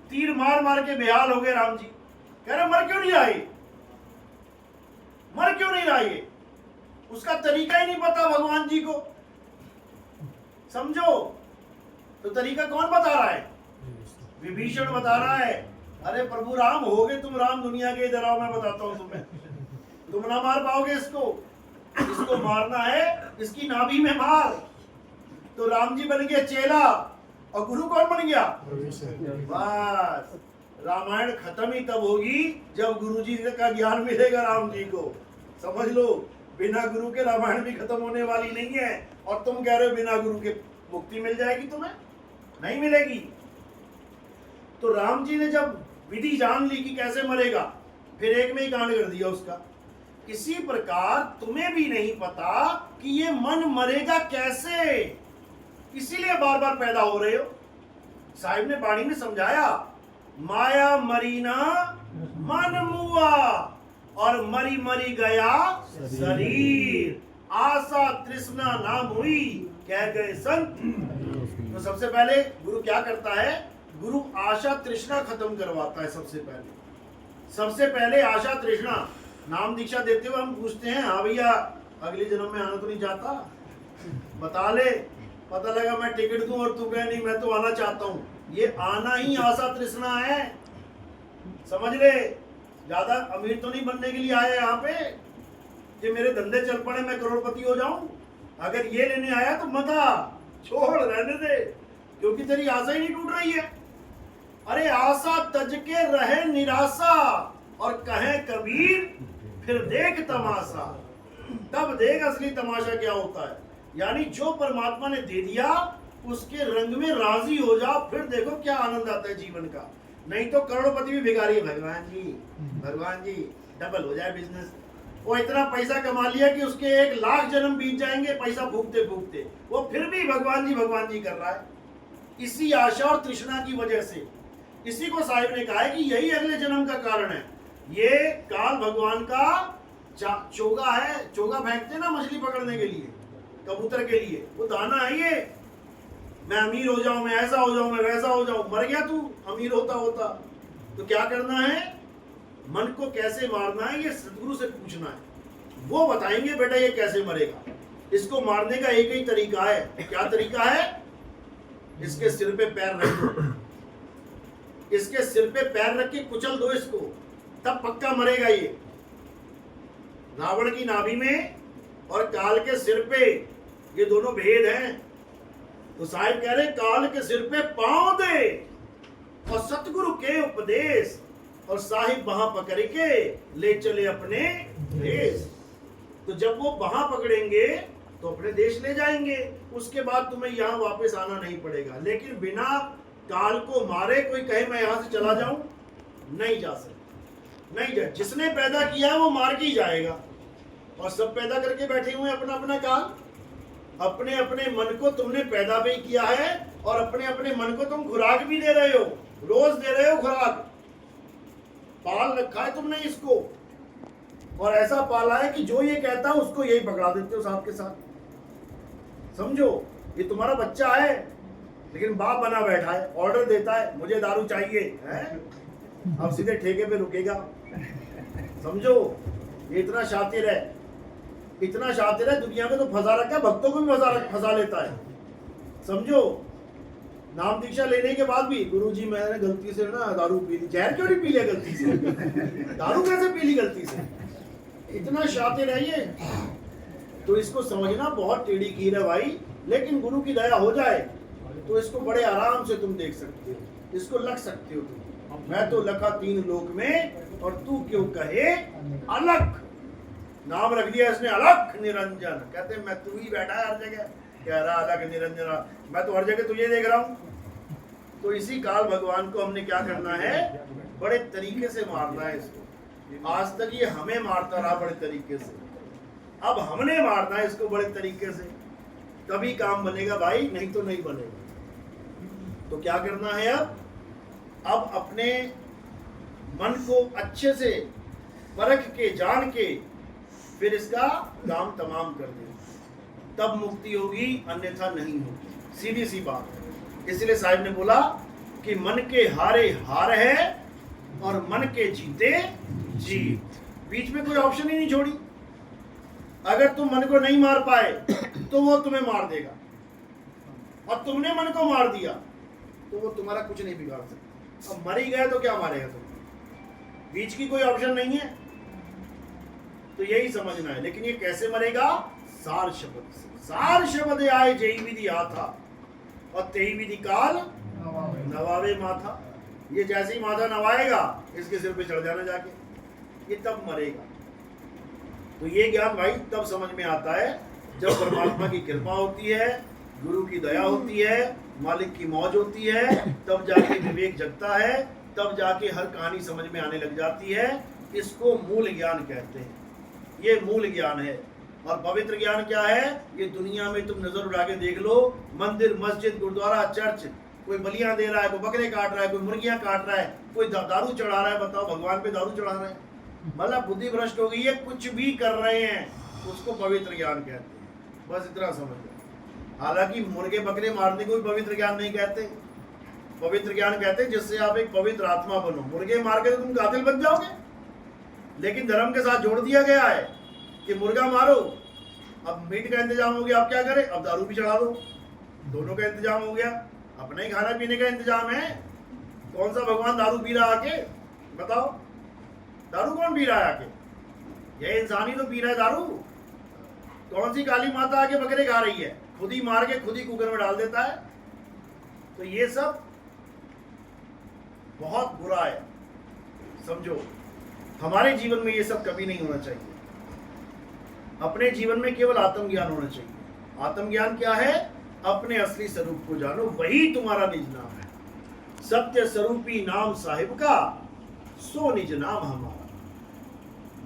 तीर मार मार के बेहाल हो गए राम जी। कह रहे मर क्यों नहीं रहा ये? मर क्यों नहीं रहा ये? उसका तरीका ही नहीं पता भगवान जी को। समझो, तो तरीका कौन बता रहा है? विभीषण बता रहा है। अरे प्रभु राम हो गए तुम, राम दुनिया के, इधर आओ मैं बताता हूं तुम्हें। तुम ना मार पाओगे इसको, इसको मारना है, इसकी नाभि में मार। तो राम जी बन गए चेला, और गुरु कौन बन गया? बस रामायण खत्म ही तब होगी जब गुरु जी का ज्ञान मिलेगा राम जी को। समझ लो, बिना गुरु के रामायण भी खत्म होने वाली नहीं है। और तुम कह रहे हो बिना गुरु के मुक्ति मिल जाएगी? तुम्हें नहीं मिलेगी। तो राम जी ने जब विधि जान ली कि कैसे मरेगा, फिर एक में ही कांड कर दिया उसका। इसी प्रकार तुम्हें भी नहीं पता कि ये मन मरेगा कैसे, इसीलिए बार बार पैदा हो रहे हो। साहिब ने बाणी में समझाया, माया मरीना मन मुआ और मरी मरी गया शरीर, आशा तृष्णा नाम हुई कह गए संत। तो सबसे पहले गुरु क्या करता है? गुरु आशा तृष्णा खत्म करवाता है। सबसे पहले आशा तृष्णा। नाम दीक्षा देते हुए हम पूछते हैं, हाँ भैया अगले जन्म में आना तो नहीं चाहता? बता ले। पता लगा मैं टिकट दूं और तू कहे नहीं मैं तो आना चाहता हूं। ये आना ही आशा तृष्णा है। समझ ले, ज्यादा अमीर तो नहीं बनने के लिए आया यहाँ पे कि मेरे धंधे चल पड़े, मैं करोड़पति हो जाऊं। अगर ये लेने आया तो मत आ, छोड़, रहने दे, क्योंकि तेरी आशा ही नहीं टूट रही है। अरे आशा तज के रहे निराशा, और कहे कबीर फिर देख तमाशा। तब देख असली तमाशा क्या होता है। यानी जो परमात्मा ने दे दिया उसके रंग में राजी हो जाओ, फिर देखो क्या आनंद आता है जीवन का। नहीं तो करोड़पति भी भिखारी है, भगवान जी डबल हो जाए बिजनेस। वो इतना पैसा कमा लिया कि उसके 1,00,000 जन्म बीत जाएंगे पैसा फूकते फूकते, वो फिर भी भगवान जी कर रहा है। इसी आशा और तृष्णा की वजह से इसी को साहिब ने कहा है कि यही अगले जन्म का कारण है। ये काल भगवान का चोगा है। चोगा फेंकते ना मछली पकड़ने के लिए, कबूतर के लिए, वो दाना है ये। मैं अमीर हो जाऊं, मैं ऐसा हो जाऊं, मैं वैसा हो जाऊं। मर गया तू अमीर होता होता। तो क्या करना है, मन को कैसे मारना है ये सदगुरु से पूछना है। वो बताएंगे बेटा ये कैसे मरेगा। इसको मारने का एक ही तरीका है। क्या तरीका है, इसके सिर पे पैर रख दो, इसके सिर पे पैर रख के कुचल दो इसको, तब पक्का मरेगा ये। रावण की नाभि में और काल के सिर पे ये दोनों भेद हैं। तो साहिब कह रहे काल के सिर पे पांव दे और सतगुरु के उपदेश, और साहिब वहां पकड़ के ले चले अपने देश। तो जब वो वहां पकड़ेंगे तो अपने देश ले जाएंगे, उसके बाद तुम्हें यहाँ वापस आना नहीं पड़ेगा। लेकिन बिना काल को मारे कोई कहे मैं यहां से चला जाऊं, नहीं जा सकता, नहीं जा। जिसने पैदा किया है वो मार के ही जाएगा। और सब पैदा करके बैठे हुए अपना अपना काल। अपने अपने मन को तुमने पैदा भी किया है और अपने अपने मन को तुम खुराक भी दे रहे हो, रोज दे रहे हो खुराक। पाल रखा है तुमने इसको, और ऐसा पाला है कि जो ये कहता है उसको यही पकड़ा देते हो साथ के साथ। समझो ये तुम्हारा बच्चा है लेकिन बाप बना बैठा है, ऑर्डर देता है मुझे दारू चाहिए है, अब सीधे ठेके पे रुकेगा। समझो ये इतना शातिर है, इतना शातिर है, दुनिया में तो फंसा रखा है, भक्तों को भी फंसा लेता है। समझो नाम दीक्षा लेने के बाद भी गुरुजी मैंने गलती से ना दारू पी ली। जहर क्यों नहीं पी लिया गलती से, दारू कैसे पी ली गलती से। इतना शातिर है ये। तो इसको समझना बहुत टेढ़ी कीर है भाई, लेकिन गुरु की दया हो जाए तो इसको बड़े आराम से तुम देख सकते हो, इसको लग सकते हो तुम। मैं तो लखा 3 लोक में और तू क्यों कहे अलग। नाम रख दिया इसने अलख निरंजन। कहते मैं तू ही बैठा है हर जगह, कह रहा अलग निरंजन, मैं तो हर जगह तुझे देख रहा हूँ। तो इसी काल भगवान को हमने क्या करना है, बड़े तरीके से मारना है इसको। आज तक ये हमें मारता रहा बड़े तरीके से, अब हमने मारना है इसको बड़े तरीके से, तभी काम बनेगा भाई, नहीं तो नहीं बनेगा। तो क्या करना है अब अपने मन को अच्छे से परख के जान के फिर इसका काम तमाम कर दे, तब मुक्ति होगी, अन्यथा नहीं होगी। सीधी सी बात है। इसलिए साहिब ने बोला कि मन के हारे हार है और मन के जीते जीत। बीच में कोई ऑप्शन ही नहीं छोड़ी। अगर तुम मन को नहीं मार पाए तो वो तुम्हें मार देगा, और तुमने मन को मार दिया तो वो तुम्हारा कुछ नहीं बिगाड़ सकता। अब मर ही गए तो क्या मारेगा तुम, बीच की कोई ऑप्शन नहीं है। तो यही समझना है। लेकिन ये कैसे मरेगा, सार शब्द से। सार शब्द आए जय विधि आता और तेई विधि काल नवावे माथा। ये जैसे ही माथा नवाएगा इसके सिर पे चढ़ जाना जाके, ये तब मरेगा। तो ये ज्ञान भाई तब समझ में आता है जब परमात्मा की कृपा होती है, गुरु की दया होती है, मालिक की मौज होती है, तब जाके विवेक जगता है, तब जाके हर कहानी समझ में आने लग जाती है। इसको मूल ज्ञान कहते हैं। ये मूल ज्ञान है। और पवित्र ज्ञान क्या है, ये दुनिया में तुम नजर उड़ा के देख लो, मंदिर मस्जिद गुरुद्वारा चर्च, कोई बलियां दे रहा है, कोई बकरे काट रहा है, कोई मुर्गियां काट रहा है, कोई दारू चढ़ा रहा है। बताओ भगवान पे दारू चढ़ा रहे हैं, मतलब बुद्धि भ्रष्ट हो गई है। कुछ भी कर रहे हैं उसको पवित्र ज्ञान कहते हैं। बस इतना समझ लो। हालांकि मुर्गे बकरे मारने को भी पवित्र ज्ञान नहीं कहते। पवित्र ज्ञान कहते हैं जिससे आप एक पवित्र आत्मा बनो। मुर्गे मार के तो तुम कातिल बन जाओगे, लेकिन धर्म के साथ जोड़ दिया गया है कि मुर्गा मारो, अब मीट का इंतजाम हो गया, अब क्या करें, अब दारू भी चढ़ा दो, दोनों का इंतजाम हो गया। अपना ही खाना पीने का इंतजाम है। कौन सा भगवान दारू पी रहा आके, बताओ, दारू कौन पी रहा है आके, यह इंसान ही तो पी रहा है दारू। कौन सी काली माता आके बकरे खा रही है, खुद ही मार के खुद ही कुकर में डाल देता है। तो ये सब बहुत बुरा है। समझो, हमारे जीवन में ये सब कभी नहीं होना चाहिए। अपने जीवन में केवल आत्मज्ञान होना चाहिए। आत्मज्ञान क्या है? अपने असली स्वरूप को जानो, वही तुम्हारा निज नाम है। सत्य स्वरूपी नाम साहिब का, सो निज नाम हमारा।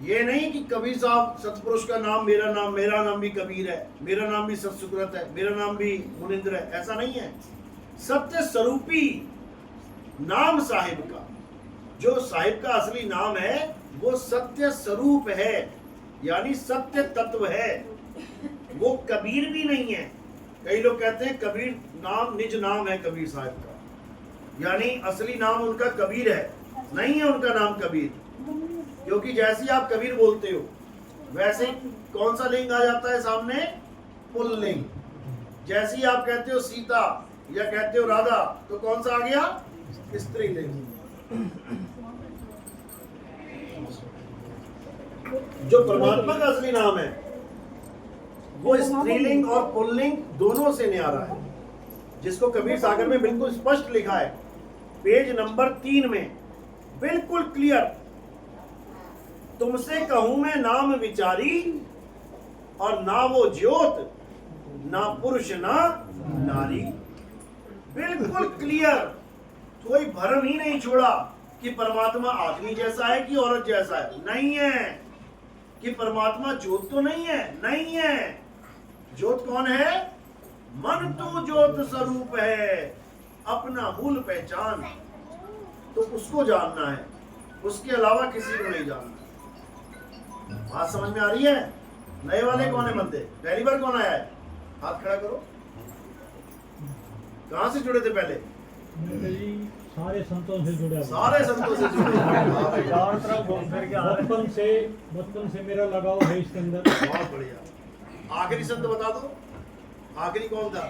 ये नहीं कि कबीर साहब सतपुरुष का नाम मेरा नाम भी कबीर है, मेरा नाम भी सतसुकृत है, मेरा नाम भी मुनिंद्र है, ऐसा नहीं है। सत्य स्वरूपी नाम साहिब का, जो साहिब का असली नाम है वो सत्य स्वरूप है, यानी सत्य तत्व है, वो कबीर भी नहीं है। कई लोग कहते हैं कबीर नाम निज नाम है कबीर साहिब का, यानी असली नाम उनका कबीर है। नहीं है उनका नाम कबीर, क्योंकि जैसे ही आप कबीर बोलते हो वैसे ही कौन सा लिंग आ जाता है सामने? पुल्लिंग। जैसे ही आप कहते हो सीता या कहते हो राधा तो कौन सा आ गया? स्त्रीलिंग। जो परमात्मा का असली नाम है वो स्त्रीलिंग और पुल्लिंग दोनों से न्यारा है, जिसको कबीर सागर में बिल्कुल स्पष्ट लिखा है, पेज नंबर 3 में बिल्कुल क्लियर। तुमसे कहूं मैं नाम विचारी, और ना वो ज्योत ना पुरुष ना नारी। बिल्कुल क्लियर, कोई भ्रम ही नहीं छोड़ा कि परमात्मा आदमी जैसा है कि औरत जैसा है। नहीं है। कि परमात्मा ज्योत तो नहीं है, नहीं है। ज्योत कौन है? मन तो ज्योत स्वरूप है, अपना मूल पहचान, तो उसको जानना है, उसके अलावा किसी को नहीं जानना। बात समझ में आ रही है? नए वाले कौन है बंदे? पहली बार कौन आया है? हाथ खड़ा करो। कहां से जुड़े थे पहले? सारे संतों से जुड़े। सारे संतों से जुड़े। चारों तरफ घूम फिर के बचपन से मेरा लगाव है इसके अंदर। बहुत बढ़िया। आखिरी संत बता दो, आखिरी कौन था?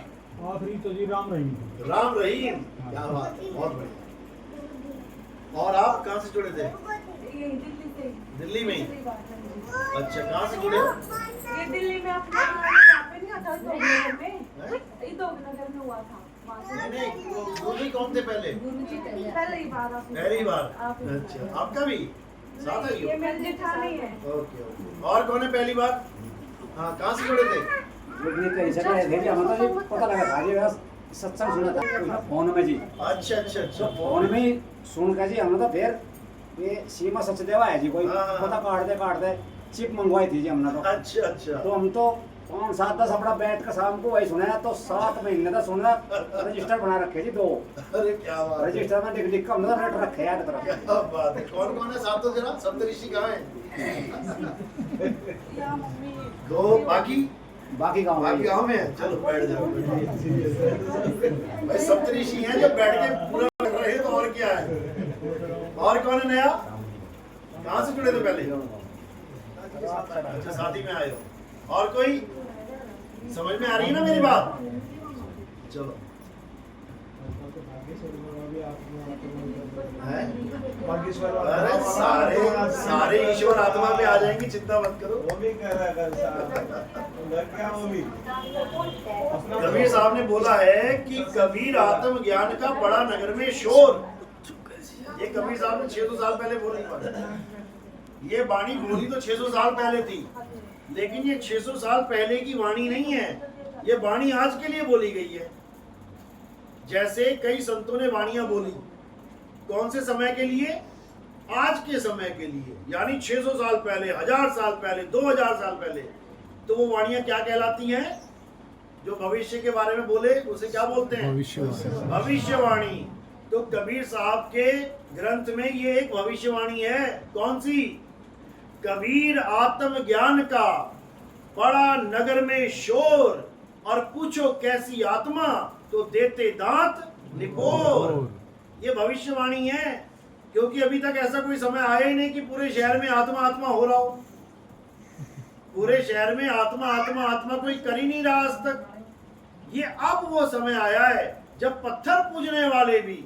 आखिरी तो जी राम रहीम। राम रहीम। क्या बात है, बहुत बढ़िया। और आप कहां से जुड़े थे? दिल्ली में ही। अच्छा, कहां से जुड़े? ये दिल्ली में अपना यहाँ पे नहीं आता, दोगनगर में, ये दोगनगर में हुआ था। नहीं, वो गुरुजी कौन थे पहले? गुरुजी पहली बार। पहली बार। अच्छा, आपका भी साथ है? ये मेरे जेठानी है। Okay okay. और कौन है पहली बार? हाँ, कहाँ से जुड़े थे? पता लगा था जी, सत्संग सुना था फोन में जी। अच्छा अच्छा तो अच्छा। फोन में ही सुन कर जी हमने तो फिर ये सीमा सचदेवा है जी, कोई हाँ। पता काट दे चिप मंगवाई थी जी हमने तो। अच्छा अच्छा। तो हम तो 5-7-10 अपना बैठ कर शाम को वही सुना, तो 7 महीने तक सुना। रजिस्टर बना रखे जी 2। अरे क्या बात है। रजिस्टर में लिख कर हमने रेट रखे यार तरफ। क्या बात है। कौन कौन है साथ? तो जरा सप्तऋषि कहाँ है? या मम्मी दो बाकी बाकी गाँव बाकी गाँव में है। चलो बैठ जाओ भाई। सप्तऋषि हैं जो बैठ के पूरा कर रहे हैं, तो और क्या है? और कौन है नया? कहाँ से जुड़े थे पहले? अच्छा, शादी में आए हो। और कोई? समझ में आ रही है ना मेरी बात? चलो। है? अरे सारे ईश्वर आत्मा पे आ जाएंगे, चिंता मत करो। कबीर साहब ने बोला है कि कबीर आत्म ज्ञान का बड़ा नगर में शोर। ये कबीर साहब ने 600 साल पहले बोली। ये वाणी बोली तो 600 साल पहले थी, लेकिन ये 600 साल पहले की वाणी नहीं है, ये वाणी आज के लिए बोली गई है। जैसे कई संतों ने वाणियां बोली, कौन से समय के लिए? आज के समय के लिए, यानी 600 साल पहले, 1000 साल पहले, 2000 साल पहले। तो वो वाणियां क्या कहलाती हैं? जो भविष्य के बारे में बोले उसे क्या बोलते हैं? भविष्यवाणी। तो कबीर साहब के ग्रंथ में ये एक भविष्यवाणी है। कौन सी? कबीर आत्म ज्ञान का बड़ा नगर में शोर, और पूछो कैसी आत्मा तो देते दांत निपोर। ये भविष्यवाणी है, क्योंकि अभी तक ऐसा कोई समय आया ही नहीं कि पूरे शहर में आत्मा आत्मा हो रहा हो। पूरे शहर में आत्मा आत्मा आत्मा कोई कर ही नहीं रहा आज तक। ये अब वो समय आया है जब पत्थर पूजने वाले भी,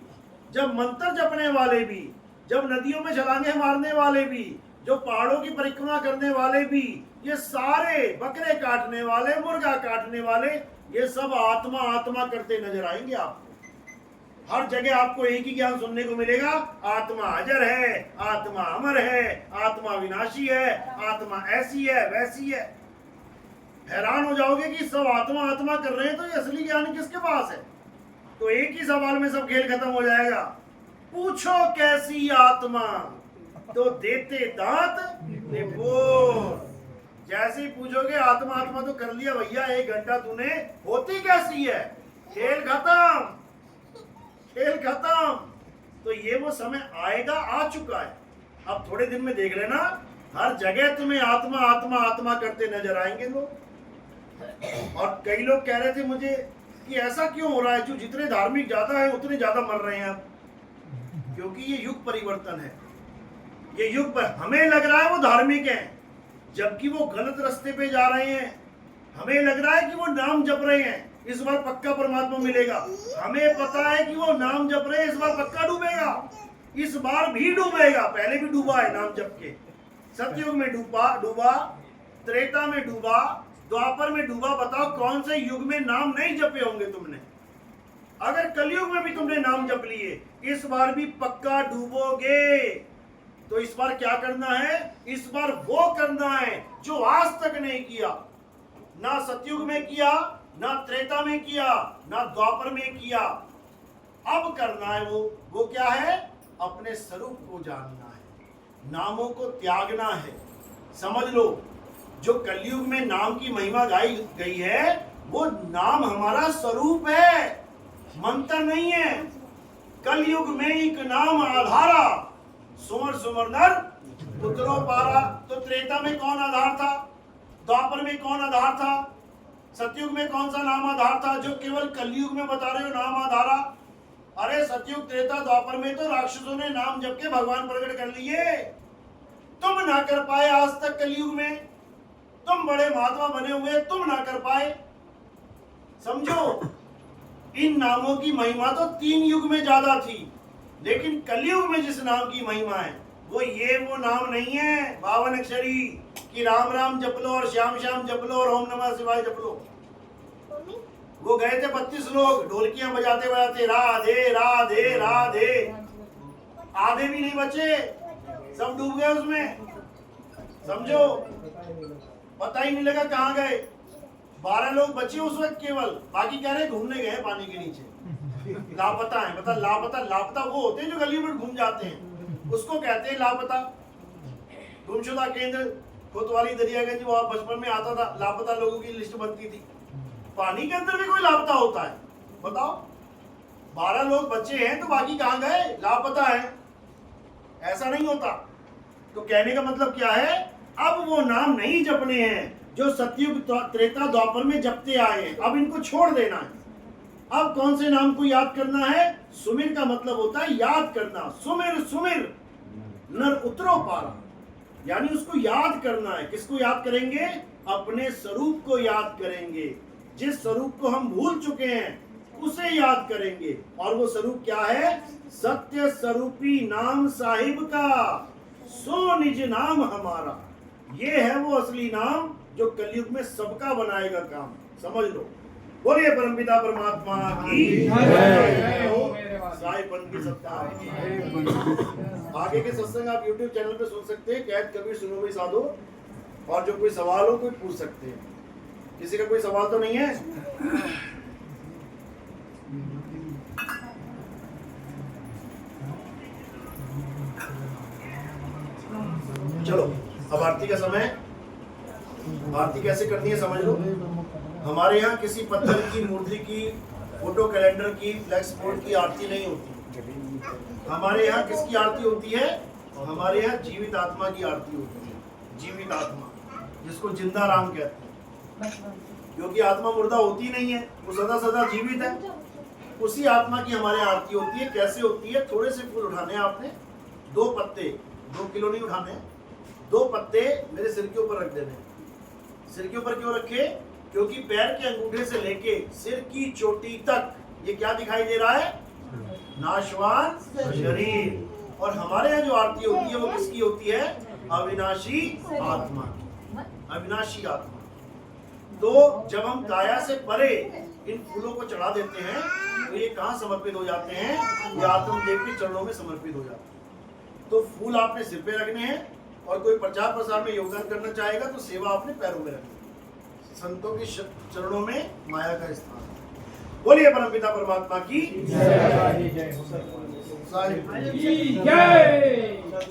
जब मंत्र जपने वाले भी, जब नदियों में छलांगे मारने वाले भी, जो पहाड़ों की परिक्रमा करने वाले भी, ये सारे बकरे काटने वाले, मुर्गा काटने वाले, ये सब आत्मा आत्मा करते नजर आएंगे आपको। हर जगह आपको एक ही ज्ञान सुनने को मिलेगा, आत्मा अजर है, आत्मा अमर है, आत्मा विनाशी है, आत्मा ऐसी है वैसी है। हैरान हो जाओगे कि सब आत्मा आत्मा कर रहे हैं, तो ये असली ज्ञान किसके पास है? तो एक ही सवाल में सब खेल खत्म हो जाएगा। पूछो कैसी आत्मा, तो देते दांत ने बोल। जैसे ही पूछोगे आत्मा आत्मा तो कर लिया भैया, 1 घंटा तूने, होती कैसी है? खेल खत्म, खेल खत्म। तो ये वो समय आएगा, आ चुका है। अब थोड़े दिन में देख लेना, हर जगह तुम्हें आत्मा आत्मा आत्मा करते नजर आएंगे लोग। और कई लोग कह रहे थे मुझे कि ऐसा क्यों हो रहा है, जो जितने धार्मिक ज्यादा है उतने ज्यादा मर रहे हैं अब। क्योंकि ये युग परिवर्तन है। ये युग पर हमें लग रहा है वो धार्मिक है, जबकि वो गलत रास्ते पे जा रहे हैं। हमें लग रहा है कि वो नाम जप रहे हैं, इस बार पक्का परमात्मा मिलेगा। हमें पता है कि वो नाम जप रहे हैं, इस बार पक्का डूबेगा, इस बार भी डूबेगा। पहले भी डूबा है नाम जप के। सतयुग में डूबा, त्रेता में डूबा, द्वापर में डूबा। बताओ कौन से युग में नाम नहीं जपे होंगे तुमने? अगर कलयुग में भी तुमने नाम जप लिए, इस बार भी पक्का डूबोगे। तो इस बार क्या करना है? इस बार वो करना है जो आज तक नहीं किया। ना सतयुग में किया, ना त्रेता में किया, ना द्वापर में किया। अब करना है वो क्या है? अपने स्वरूप को जानना है, नामों को त्यागना है। समझ लो, जो कलयुग में नाम की महिमा गाई गई है, वो नाम हमारा स्वरूप है, मंत्र नहीं है। कलयुग में एक नाम आधारा, सुमर सुमर नर पुत्रो पारा। तो त्रेता में कौन आधार था? द्वापर में कौन आधार था? सतयुग में कौन सा नाम आधार था, जो केवल कलयुग में बता रहे हो नाम आधारा? अरे सतयुग त्रेता द्वापर में तो राक्षसों ने नाम जप के भगवान प्रकट कर लिए। तुम ना कर पाए आज तक कलयुग में। तुम बड़े महात्मा बने हुए, तुम ना कर पाए। समझो, इन नामों की महिमा तो 3 युग में ज्यादा थी, लेकिन कलयुग में जिस नाम की महिमा है वो नाम नहीं है 52 अक्षरी कि राम राम जप लो और श्याम श्याम जप लो और ओम नमः शिवाय जप लो। वो गए थे 32 लोग ढोलकियां बजाते बजाते, राधे राधे राधे। आधे भी नहीं बचे, सब डूब गए उसमें। समझो, पता ही नहीं लगा कहाँ गए। 12 लोग बचे उस वक्त केवल, बाकी कह रहे घूमने गए पानी के नीचे। लापता है, मतलब लापता वो होते हैं जो गली में घूम जाते हैं, उसको कहते हैं लापता। गुमशुदा केंद्र कोतवाली दरियागंज, वो बचपन में आता था, लापता लोगों की लिस्ट बनती थी। पानी के अंदर भी कोई लापता होता है? बताओ, 12 लोग बचे हैं तो बाकी कहाँ गए? लापता है। ऐसा नहीं होता। तो कहने का मतलब क्या है? अब वो नाम नहीं जपने हैं जो सतयुग त्रेता द्वापर में जपते आए हैं, अब इनको छोड़ देना है। अब कौन से नाम को याद करना है? सुमिर का मतलब होता है याद करना। सुमिर सुमिर नर उतरो पारा, यानी उसको याद करना है। किसको याद करेंगे? अपने स्वरूप को याद करेंगे। जिस स्वरूप को हम भूल चुके हैं उसे याद करेंगे। और वो स्वरूप क्या है? सत्य स्वरूपी नाम साहिब का, सो निज नाम हमारा। ये है वो असली नाम जो कलयुग में सबका बनाएगा काम। समझ लो। बोलिए परमपिता परमात्मा की जय हो। साईं पंथ की सत्ता। आगे के सत्संग आप YouTube चैनल पे सुन सकते हैं। कैद कबीर सुनो भाई साधो। और जो कोई सवाल हो कोई पूछ सकते हैं। किसी का कोई सवाल तो नहीं है? चलो, अब आरती का समय। आरती कैसे करनी है समझ लो। हमारे यहाँ किसी पत्थर की, मूर्ति की, फोटो कैलेंडर की, फ्लैक्स बोर्ड की आरती नहीं होती। हमारे यहाँ किसकी आरती होती है? हमारे यहाँ जीवित आत्मा की आरती होती है। जीवित आत्मा, जिसको जिंदा राम कहते हैं, क्योंकि आत्मा मुर्दा होती नहीं है, वो सदा सदा जीवित है। उसी आत्मा की हमारे यहाँ आरती होती है। कैसे होती है? थोड़े से फूल उठाने हैं आपने, 2 पत्ते, 2 किलो नहीं उठाने, 2 पत्ते मेरे सिर के ऊपर रख देने। सिर के ऊपर क्यों रखे? क्योंकि पैर के अंगूठे से लेके सिर की चोटी तक ये क्या दिखाई दे रहा है? नाशवान शरीर। और हमारे यहाँ जो आरती होती है वो किसकी होती है? अविनाशी आत्मा। अविनाशी आत्मा। तो जब हम काया से परे इन फूलों को चढ़ा देते हैं तो ये कहाँ समर्पित हो जाते हैं? ये आत्मदेव के चरणों में समर्पित हो जाते हैं। तो फूल आपने सिर पे रखने हैं और कोई प्रचार प्रसार में योगदान करना चाहेगा तो सेवा अपने पैरों में रखनी है। संतों के चरणों में माया का स्थान है। बोलिए परमपिता परमात्मा की जय। साहिब। जय।